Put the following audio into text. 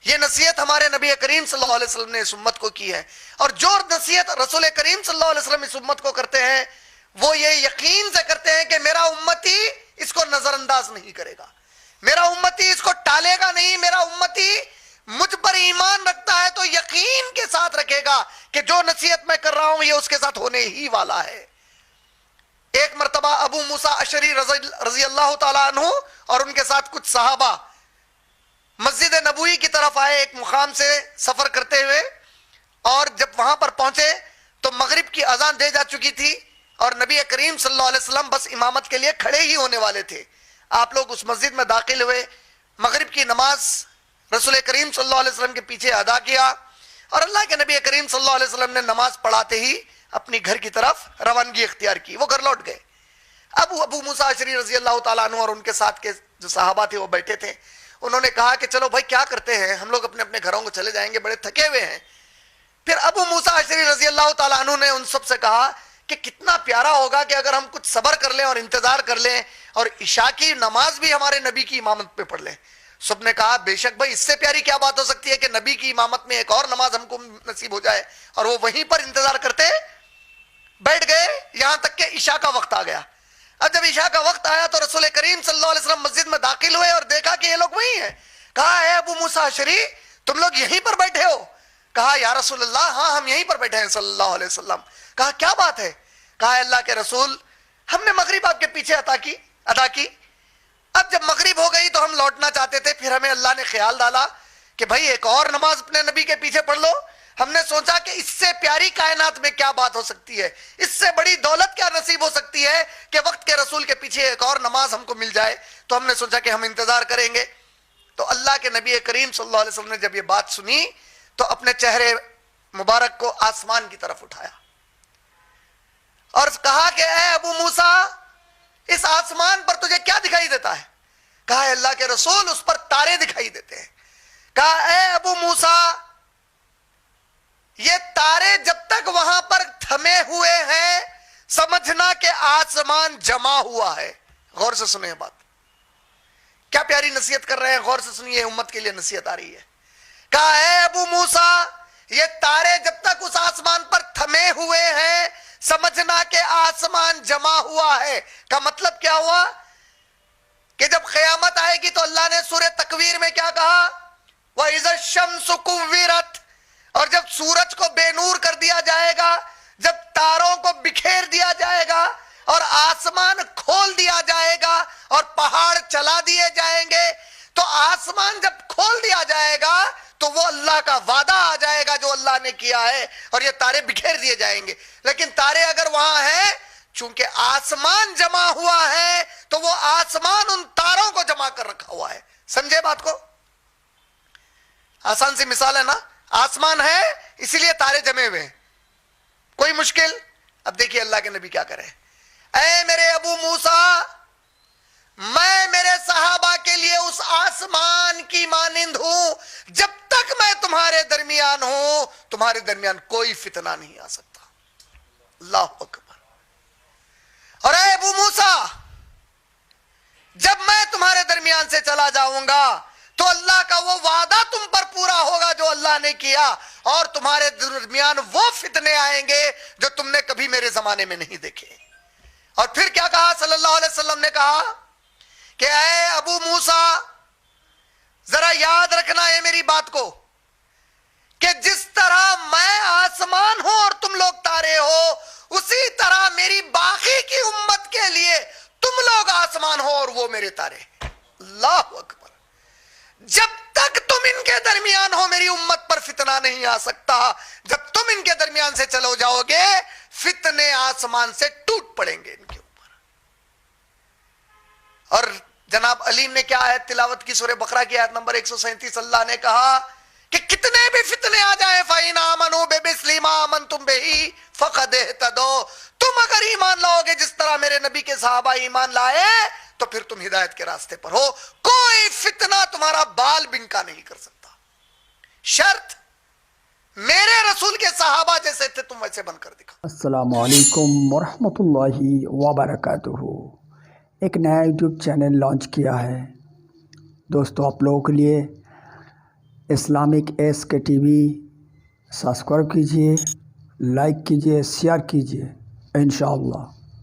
یہ نصیحت ہمارے نبی کریم صلی اللہ علیہ وسلم نے اس امت کو کی ہے، اور جو نصیحت رسول کریم صلی اللہ علیہ وسلم اس امت کو کرتے ہیں وہ یہ یقین سے کرتے ہیں کہ میرا امتی اس کو نظر انداز نہیں کرے گا، میرا امتی اس کو ٹالے گا نہیں، میرا امتی مجھ پر ایمان رکھتا ہے تو یقین کے ساتھ رکھے گا کہ جو نصیحت میں کر رہا ہوں یہ اس کے ساتھ ہونے ہی والا ہے۔ ایک مرتبہ ابو موسیٰ اشعری رضی اللہ تعالیٰ عنہ اور ان کے ساتھ کچھ صحابہ مسجد نبوی کی طرف آئے ایک مقام سے سفر کرتے ہوئے، اور جب وہاں پر پہنچے تو مغرب کی اذان دے جا چکی تھی اور نبی کریم صلی اللہ علیہ وسلم بس امامت کے لیے کھڑے ہی ہونے والے تھے۔ آپ لوگ اس مسجد میں داخل ہوئے، مغرب کی نماز رسول کریم صلی اللہ علیہ وسلم کے پیچھے ادا کیا، اور اللہ کے نبی کریم صلی اللہ علیہ وسلم نے نماز پڑھاتے ہی اپنی گھر کی طرف روانگی اختیار کی، وہ گھر لوٹ گئے۔ ابو موسیٰ اشعری رضی اللہ تعالیٰ عنہ اور ان کے ساتھ کے جو صحابہ تھے وہ بیٹھے تھے، انہوں نے کہا کہ چلو بھائی کیا کرتے ہیں، ہم لوگ اپنے اپنے گھروں کو چلے جائیں گے، بڑے تھکے ہوئے ہیں۔ پھر ابو موسیٰ اشعری رضی اللہ تعالیٰ عنہ نے ان سب سے کہا کہ کتنا پیارا ہوگا کہ اگر ہم کچھ صبر کر لیں اور انتظار کر لیں اور عشاء کی نماز بھی ہمارے نبی کی امامت پہ پڑھ لیں۔ سب نے کہا بے شک بھائی، اس سے پیاری کیا بات ہو سکتی ہے کہ نبی کی امامت میں ایک اور نماز ہم کو نصیب ہو جائے، اور وہ وہیں پر انتظار کرتے بیٹھ گئے یہاں تک کہ عشاء کا وقت آ گیا۔ اب جب عشاء کا وقت آیا تو رسول کریم صلی اللہ علیہ وسلم مسجد میں داخل ہوئے اور دیکھا کہ یہ لوگ وہی ہیں۔ کہا اے ابو موسیٰ اشعری، تم لوگ یہیں پر بیٹھے ہو؟ کہا یا رسول اللہ ہاں ہم یہیں پر بیٹھے ہیں صلی اللہ علیہ وسلم۔ کہا کیا بات ہے؟ کہا اللہ کے رسول، ہم نے مغرب آپ کے پیچھے ادا کی، اب جب مغرب ہو گئی تو ہم لوٹنا چاہتے تھے، پھر ہمیں اللہ نے خیال ڈالا کہ بھائی ایک اور نماز اپنے نبی کے پیچھے پڑھ لو۔ ہم نے سوچا کہ اس سے پیاری کائنات میں کیا بات ہو سکتی ہے، اس سے بڑی دولت کیا نصیب ہو سکتی ہے کہ وقت کے رسول کے پیچھے ایک اور نماز ہم کو مل جائے، تو ہم نے سوچا کہ ہم انتظار کریں گے۔ تو اللہ کے نبی کریم صلی اللہ علیہ وسلم نے جب یہ بات سنی تو اپنے چہرے مبارک کو آسمان کی طرف اٹھایا اور کہا کہ اے ابو موسیٰ، اس آسمان پر تجھے کیا دکھائی دیتا ہے؟ کہا اے اللہ کے رسول، اس پر تارے دکھائی دیتے ہیں۔ کہا اے ابو موسیٰ، یہ تارے جب تک وہاں پر تھمے ہوئے ہیں سمجھنا کہ آسمان جمع ہوا ہے۔ غور سے سنیں بات، کیا پیاری نصیحت کر رہے ہیں، غور سے سنیے، امت کے لیے نصیحت آ رہی ہے۔ کہا اے ابو موسیٰ، یہ تارے جب تک اس آسمان پر تھمے ہوئے ہیں سمجھنا کہ آسمان جمع ہوا ہے۔ کا مطلب کیا ہوا کہ جب قیامت آئے گی تو اللہ نے سورہ تکویر میں کیا کہا، وَإِذَا الشَّمْسُ كُوِّرَتْ، اور جب سورج کو بے نور کر دیا جائے گا، جب تاروں کو بکھیر دیا جائے گا اور آسمان کھول دیا جائے گا اور پہاڑ چلا دیے جائیں گے، تو آسمان جب کھول دیا جائے گا تو وہ اللہ کا وعدہ آ جائے گا جو اللہ نے کیا ہے، اور یہ تارے بکھیر دیے جائیں گے۔ لیکن تارے اگر وہاں ہیں، چونکہ آسمان جمع ہوا ہے تو وہ آسمان ان تاروں کو جمع کر رکھا ہوا ہے۔ سمجھے بات کو؟ آسان سی مثال ہے نا، آسمان ہے اسی لیے تارے جمے ہوئے ہیں، کوئی مشکل؟ اب دیکھیے اللہ کے نبی کیا کرے، اے میرے ابو موسیٰ، میں میرے صحابہ کے لیے اس آسمان کی مانند ہوں، جب تک میں تمہارے درمیان ہوں تمہارے درمیان کوئی فتنہ نہیں آ سکتا۔ اللہ اکبر۔ اور اے ابو موسیٰ، جب میں تمہارے درمیان سے چلا جاؤں گا تو اللہ کا وہ وعدہ تم پر پورا ہوگا جو اللہ نے کیا، اور تمہارے درمیان وہ فتنے آئیں گے جو تم نے کبھی میرے زمانے میں نہیں دیکھے۔ اور پھر کیا کہا صلی اللہ علیہ وسلم نے کہا کہ اے ابو موسیٰ، ذرا یاد رکھنا ہے میری بات کو، کہ جس طرح میں آسمان ہوں اور تم لوگ تارے ہو، اسی طرح میری باقی کی امت کے لیے تم لوگ آسمان ہو اور وہ میرے تارے۔ اللہ اکبر۔ جب تک تم ان کے درمیان ہو میری امت پر فتنہ نہیں آ سکتا، جب تم ان کے درمیان سے چلو جاؤ گے فتنے آسمان سے ٹوٹ پڑیں گے ان کے اوپر۔ اور جناب علیم نے کیا آیت تلاوت کی، سورہ بقرہ کی آیت نمبر 137، اللہ نے کہا کہ کتنے بھی فتنے آ جائیں فَإِنْ آمَنُوا بِمِثْلِ مَا آمَنْتُمْ بِهِ فَقَدِ اهْتَدَوْا، تم اگر ایمان لاؤ گے جس طرح میرے نبی کے صحابہ ایمان لائے تو پھر تم ہدایت کے راستے پر ہو، کوئی فتنہ تمہارا بال بنکا نہیں کر سکتا، شرط میرے رسول کے صحابہ جیسے تھے تم ویسے بن کر دکھا۔ السلام علیکم ورحمۃ اللہ وبرکاتہ۔ ایک نیا یوٹیوب چینل لانچ کیا ہے دوستو آپ لوگوں کے لیے، اسلامک ایس کے ٹی وی سبسکرائب کیجیے، لائک کیجیے، شیئر کیجیے انشاءاللہ۔